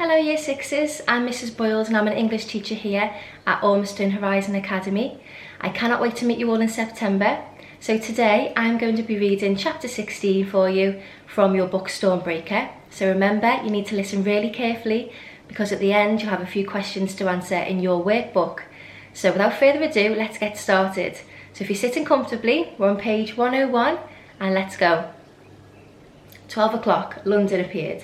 Hello Year Sixes, I'm Mrs Boyles and I'm an English teacher here at Ormiston Horizon Academy. I cannot wait to meet you all in September. So today I'm going to be reading chapter 16 for you from your book Stormbreaker. So remember, you need to listen really carefully because at the end you'll have a few questions to answer in your workbook. So without further ado, let's get started. So if you're sitting comfortably, we're on page 101 and let's go. 12 o'clock, London appeared.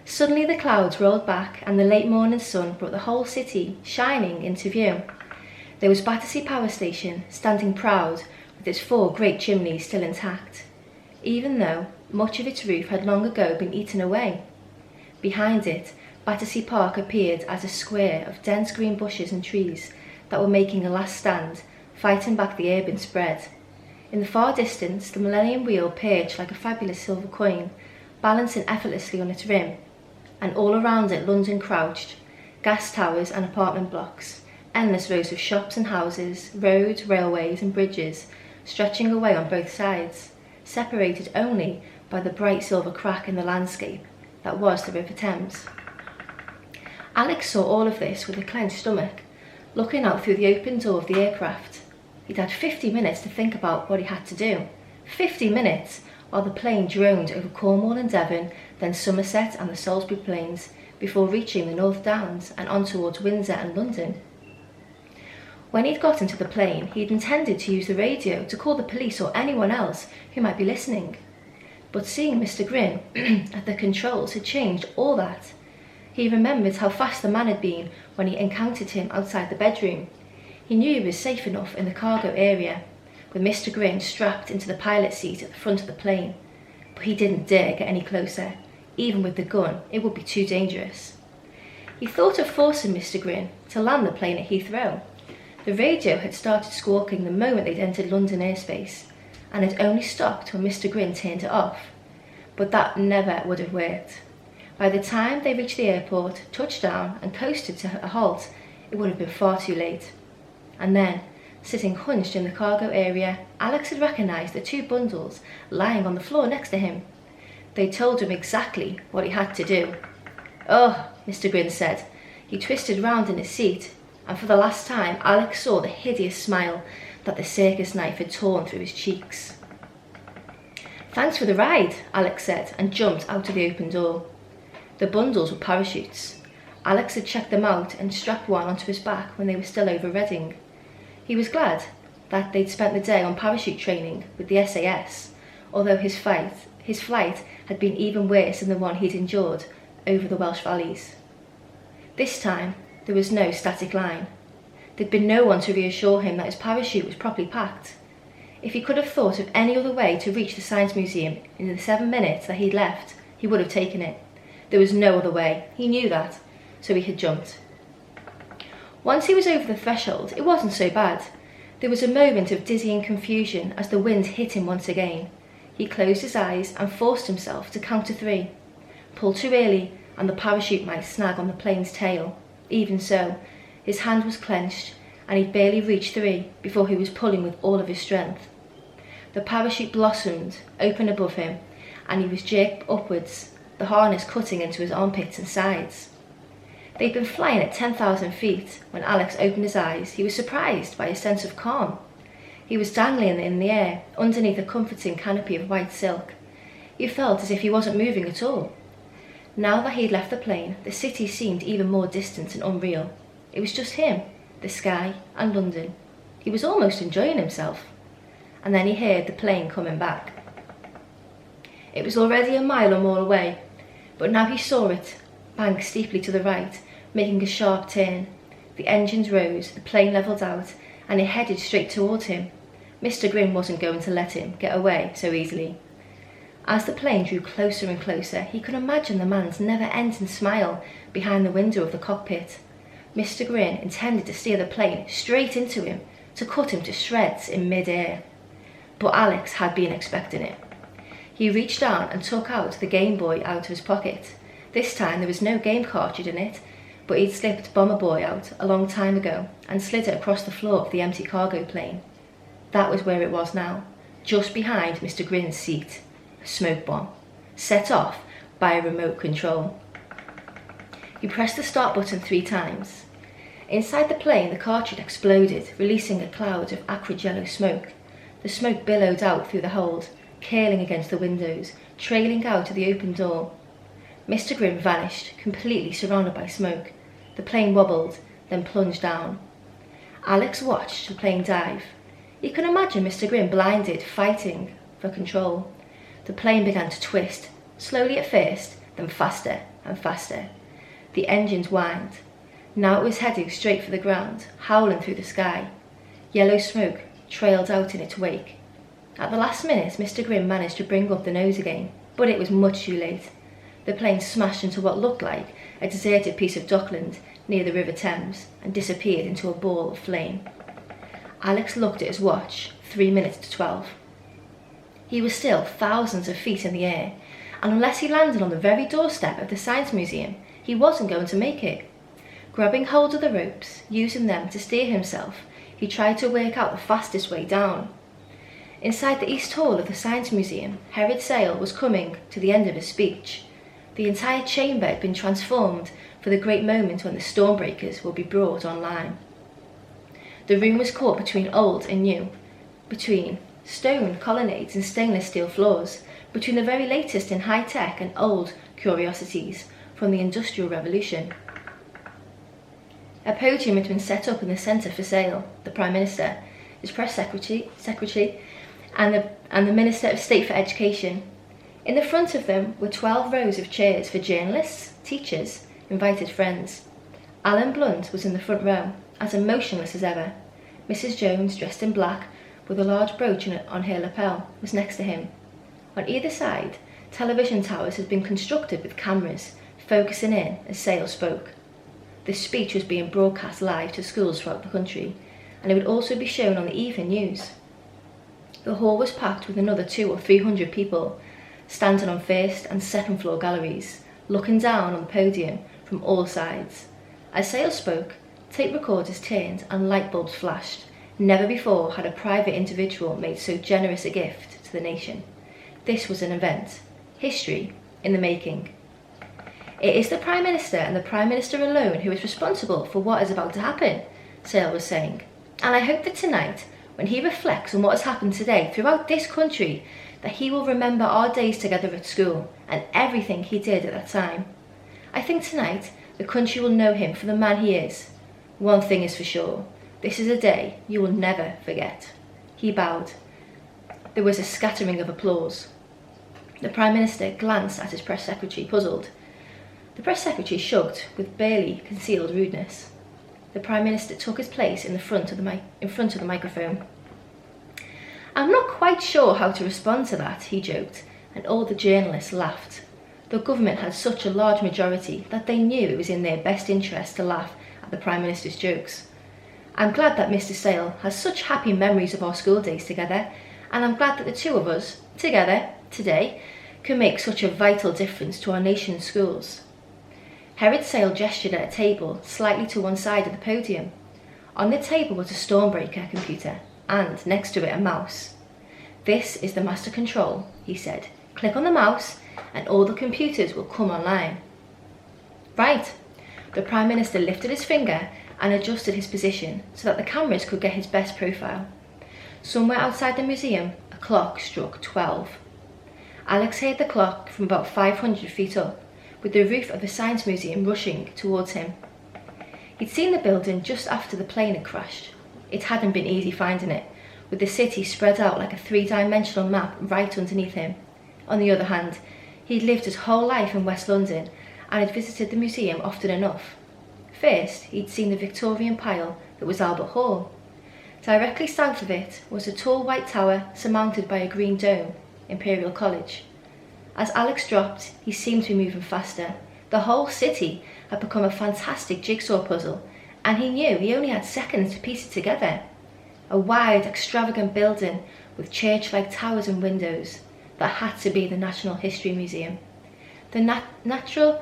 Suddenly the clouds rolled back and the late morning sun brought the whole city shining into view. There was Battersea Power Station, standing proud with its 4 great chimneys still intact, even though much of its roof had long ago been eaten away. Behind it, Battersea Park appeared as a square of dense green bushes and trees that were making a last stand, fighting back the urban spread. In the far distance, the Millennium Wheel perched like a fabulous silver coin, balancing effortlessly on its rim. And all around it London crouched, gas towers and apartment blocks, endless rows of shops and houses, roads, railways and bridges, stretching away on both sides, separated only by the bright silver crack in the landscape that was the River Thames. Alex saw all of this with a clenched stomach, looking out through the open door of the aircraft. He'd had 50 minutes to think about what he had to do. 50 minutes! While the plane droned over Cornwall and Devon, then Somerset and the Salisbury Plains, before reaching the North Downs and on towards Windsor and London. When he'd got into the plane, he'd intended to use the radio to call the police or anyone else who might be listening. But seeing Mr. Gryn at the controls had changed all that. He remembered how fast the man had been when he encountered him outside the bedroom. He knew he was safe enough in the cargo area, with Mr. Gryn strapped into the pilot's seat at the front of the plane. But he didn't dare get any closer. Even with the gun, it would be too dangerous. He thought of forcing Mr. Gryn to land the plane at Heathrow. The radio had started squawking the moment they'd entered London airspace, and had only stopped when Mr. Gryn turned it off. But that never would have worked. By the time they reached the airport, touched down and coasted to a halt, it would have been far too late. And then, sitting hunched in the cargo area, Alex had recognised the 2 bundles lying on the floor next to him. They told him exactly what he had to do. "Oh," Mr. Gryn said. He twisted round in his seat, and for the last time Alex saw the hideous smile that the circus knife had torn through his cheeks. "Thanks for the ride," Alex said, and jumped out of the open door. The bundles were parachutes. Alex had checked them out and strapped one onto his back when they were still over Reading. He was glad that they'd spent the day on parachute training with the SAS, although his flight had been even worse than the one he'd endured over the Welsh valleys. This time, there was no static line. There'd been no one to reassure him that his parachute was properly packed. If he could have thought of any other way to reach the Science Museum in the 7 minutes that he'd left, he would have taken it. There was no other way. He knew that, so he had jumped. Once he was over the threshold, it wasn't so bad. There was a moment of dizzying confusion as the wind hit him once again. He closed his eyes and forced himself to count to 3. Pull too early and the parachute might snag on the plane's tail. Even so, his hand was clenched and he'd barely reached 3 before he was pulling with all of his strength. The parachute blossomed open above him and he was jerked upwards, the harness cutting into his armpits and sides. They'd been flying at 10,000 feet. When Alex opened his eyes, he was surprised by a sense of calm. He was dangling in the air, underneath a comforting canopy of white silk. He felt as if he wasn't moving at all. Now that he'd left the plane, the city seemed even more distant and unreal. It was just him, the sky, and London. He was almost enjoying himself. And then he heard the plane coming back. It was already a mile or more away, but now he saw it, bank steeply to the right, making a sharp turn. The engines rose, the plane levelled out, and it headed straight towards him. Mr. Gryn wasn't going to let him get away so easily. As the plane drew closer and closer, he could imagine the man's never-ending smile behind the window of the cockpit. Mr. Gryn intended to steer the plane straight into him, to cut him to shreds in mid-air. But Alex had been expecting it. He reached down and took out the Game Boy out of his pocket. This time there was no game cartridge in it, but he'd slipped Bomber Boy out a long time ago and slid it across the floor of the empty cargo plane. That was where it was now, just behind Mr. Gryn's seat, a smoke bomb, set off by a remote control. He pressed the start button 3 times. Inside the plane, the cartridge exploded, releasing a cloud of acrid yellow smoke. The smoke billowed out through the hold, curling against the windows, trailing out of the open door. Mr. Grimm vanished, completely surrounded by smoke. The plane wobbled, then plunged down. Alex watched the plane dive. You can imagine Mr. Grimm blinded, fighting for control. The plane began to twist, slowly at first, then faster and faster. The engines whined. Now it was heading straight for the ground, howling through the sky. Yellow smoke trailed out in its wake. At the last minute, Mr. Grimm managed to bring up the nose again, but it was much too late. The plane smashed into what looked like a deserted piece of dockland near the River Thames and disappeared into a ball of flame. Alex looked at his watch, 3 minutes to 12. He was still thousands of feet in the air, and unless he landed on the very doorstep of the Science Museum, he wasn't going to make it. Grabbing hold of the ropes, using them to steer himself, he tried to work out the fastest way down. Inside the East Hall of the Science Museum, Herod Sale was coming to the end of his speech. The entire chamber had been transformed for the great moment when the Stormbreakers will be brought online. The room was caught between old and new, between stone colonnades and stainless steel floors, between the very latest in high-tech and old curiosities from the Industrial Revolution. A podium had been set up in the centre for Sale, the Prime Minister, his press secretary and the Minister of State for Education. In the front of them were 12 rows of chairs for journalists, teachers, invited friends. Alan Blunt was in the front row, as emotionless as ever. Mrs. Jones, dressed in black, with a large brooch on her lapel, was next to him. On either side, television towers had been constructed with cameras, focusing in as Sale spoke. The speech was being broadcast live to schools throughout the country, and it would also be shown on the evening news. The hall was packed with another 200 or 300 people, standing on first and second floor galleries, looking down on the podium from all sides. As Sale spoke, tape recorders turned and light bulbs flashed. Never before had a private individual made so generous a gift to the nation. This was an event, history in the making. It is the Prime Minister and the Prime Minister alone who is responsible for what is about to happen, Sale was saying. And I hope that tonight, when he reflects on what has happened today throughout this country, that he will remember our days together at school and everything he did at that time. I think tonight the country will know him for the man he is. One thing is for sure, this is a day you will never forget. He bowed. There was a scattering of applause. The Prime Minister glanced at his press secretary, puzzled. The press secretary shrugged with barely concealed rudeness. The Prime Minister took his place in front of the microphone. I'm not quite sure how to respond to that, he joked, and all the journalists laughed. The government had such a large majority that they knew it was in their best interest to laugh at the Prime Minister's jokes. I'm glad that Mr. Sale has such happy memories of our school days together, and I'm glad that the two of us, together, today, can make such a vital difference to our nation's schools. Herod Sale gestured at a table slightly to one side of the podium. On the table was a Stormbreaker computer, and next to it a mouse. This is the master control, he said. Click on the mouse, and all the computers will come online. Right. The Prime Minister lifted his finger and adjusted his position so that the cameras could get his best profile. Somewhere outside the museum, a clock struck 12. Alex heard the clock from about 500 feet up, with the roof of the Science Museum rushing towards him. He'd seen the building just after the plane had crashed. It hadn't been easy finding it, with the city spread out like a 3-dimensional map right underneath him. On the other hand, he'd lived his whole life in West London and had visited the museum often enough. First, he'd seen the Victorian pile that was Albert Hall. Directly south of it was a tall white tower surmounted by a green dome, Imperial College. As Alex dropped, he seemed to be moving faster. The whole city had become a fantastic jigsaw puzzle, and he knew he only had seconds to piece it together. A wide, extravagant building with church-like towers and windows that had to be the National History Museum. The Natural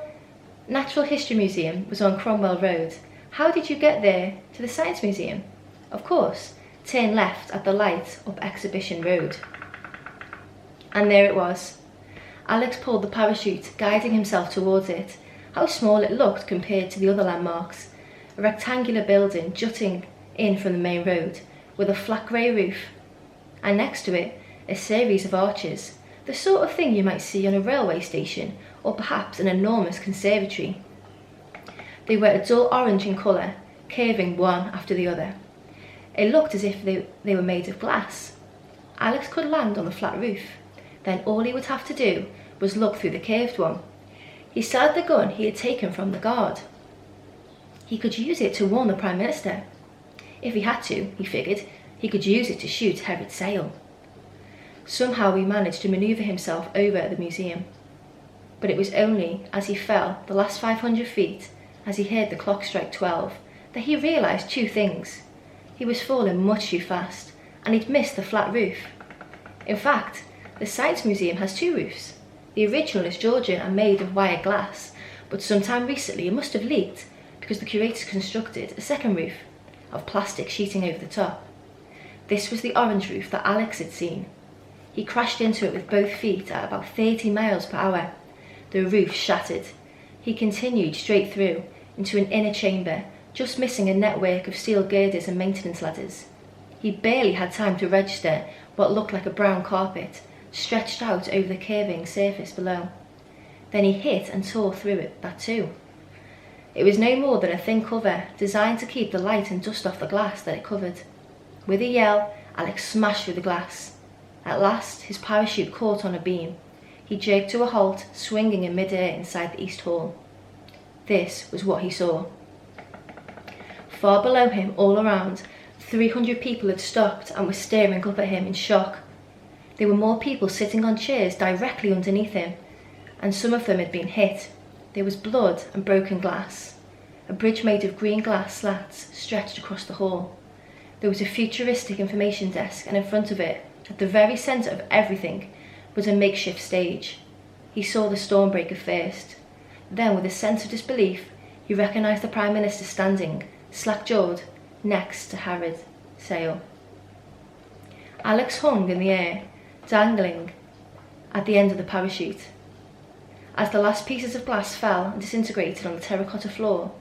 History Museum was on Cromwell Road. How did you get there to the Science Museum? Of course, turn left at the light up Exhibition Road. And there it was. Alex pulled the parachute, guiding himself towards it, How small it looked compared to the other landmarks. A rectangular building jutting in from the main road with a flat grey roof, and next to it a series of arches, the sort of thing you might see on a railway station or perhaps an enormous conservatory. They were a dull orange in colour, curving one after the other. It looked as if they were made of glass. Alex could land on the flat roof. Then all he would have to do was look through the curved one. He still had the gun he had taken from the guard. He could use it to warn the Prime Minister. If he had to, he figured, he could use it to shoot Herod Sale. Somehow he managed to manoeuvre himself over the museum. But it was only as he fell the last 500 feet, as he heard the clock strike 12, that he realised two things. He was falling much too fast, and he'd missed the flat roof. In fact, the Science Museum has two roofs. The original is Georgian and made of wire glass, but sometime recently it must have leaked because the curators constructed a second roof of plastic sheeting over the top. This was the orange roof that Alex had seen. He crashed into it with both feet at about 30 miles per hour. The roof shattered. He continued straight through into an inner chamber, just missing a network of steel girders and maintenance ladders. He barely had time to register what looked like a brown carpet stretched out over the curving surface below. Then he hit and tore through that too. It was no more than a thin cover designed to keep the light and dust off the glass that it covered. With a yell, Alex smashed through the glass. At last, his parachute caught on a beam. He jerked to a halt, swinging in mid-air inside the East Hall. This was what he saw. Far below him, all around, 300 people had stopped and were staring up at him in shock. There were more people sitting on chairs directly underneath him, and some of them had been hit. There was blood and broken glass. A bridge made of green glass slats stretched across the hall. There was a futuristic information desk, and in front of it, at the very centre of everything, was a makeshift stage. He saw the Stormbreaker first. Then, with a sense of disbelief, he recognised the Prime Minister standing, slack-jawed, next to Herod Sale. Alex hung in the air, dangling at the end of the parachute. As the last pieces of glass fell and disintegrated on the terracotta floor,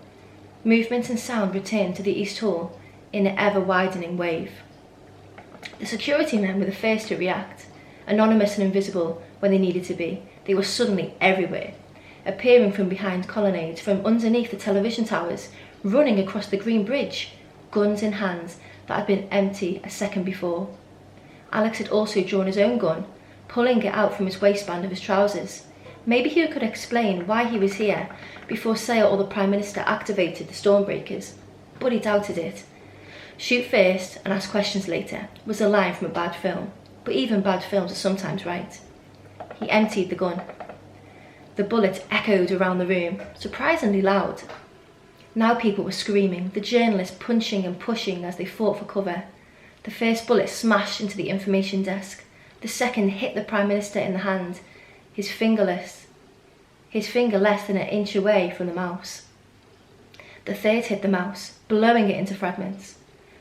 movement and sound returned to the East Hall in an ever-widening wave. The security men were the first to react. Anonymous and invisible when they needed to be, they were suddenly everywhere, appearing from behind colonnades, from underneath the television towers, running across the green bridge, guns in hands that had been empty a second before. Alex had also drawn his own gun, pulling it out from his waistband of his trousers. Maybe he could explain why he was here before Sale or the Prime Minister activated the Stormbreakers, but he doubted it. Shoot first and ask questions later was a line from a bad film, but even bad films are sometimes right. He emptied the gun. The bullets echoed around the room, surprisingly loud. Now people were screaming, the journalists punching and pushing as they fought for cover. The first bullet smashed into the information desk. The second hit the Prime Minister in the hand, his finger less than an inch away from the mouse. The third hit the mouse, blowing it into fragments.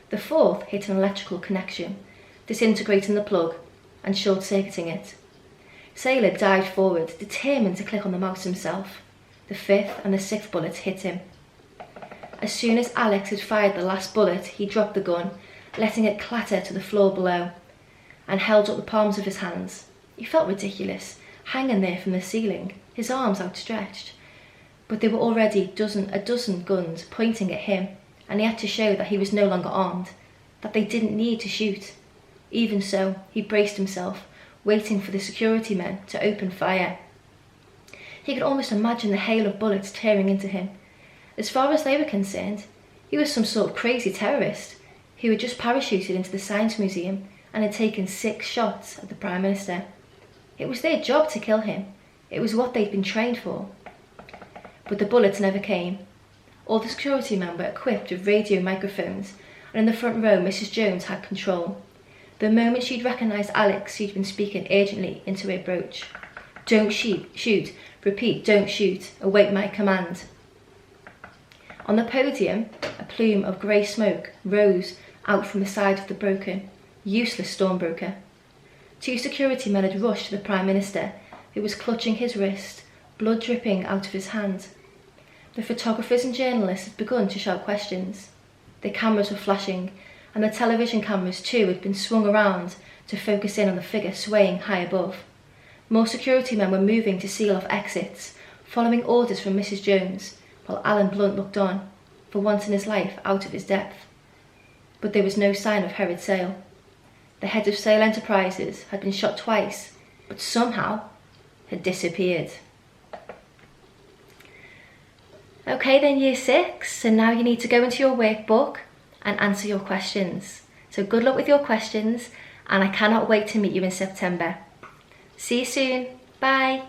The fourth hit an electrical connection, disintegrating the plug and short-circuiting it. Sailor dived forward, determined to click on the mouse himself. The fifth and the sixth bullets hit him. As soon as Alex had fired the last bullet, he dropped the gun, letting it clatter to the floor below, and held up the palms of his hands. He felt ridiculous, hanging there from the ceiling, his arms outstretched. But there were already a dozen guns pointing at him, and he had to show that he was no longer armed, that they didn't need to shoot. Even so, he braced himself, waiting for the security men to open fire. He could almost imagine the hail of bullets tearing into him. As far as they were concerned, he was some sort of crazy terrorist who had just parachuted into the Science Museum and had taken 6 shots at the Prime Minister. It was their job to kill him. It was what they'd been trained for. But the bullets never came. All the security men were equipped with radio microphones, and in the front row Mrs. Jones had control. The moment she'd recognised Alex, she'd been speaking urgently into her brooch. "Don't shoot. Repeat, don't shoot. Await my command." On the podium, a plume of grey smoke rose out from the side of the broken, useless Stormbreaker. 2 security men had rushed to the Prime Minister, who was clutching his wrist, blood dripping out of his hand. The photographers and journalists had begun to shout questions. The cameras were flashing, and the television cameras too had been swung around to focus in on the figure swaying high above. More security men were moving to seal off exits, following orders from Mrs. Jones, while Alan Blunt looked on, for once in his life out of his depth. But there was no sign of Herod Sale. The head of Sale Enterprises had been shot twice, but somehow had disappeared. Okay then, Year 6, so now you need to go into your workbook and answer your questions. So good luck with your questions, and I cannot wait to meet you in September. See you soon. Bye.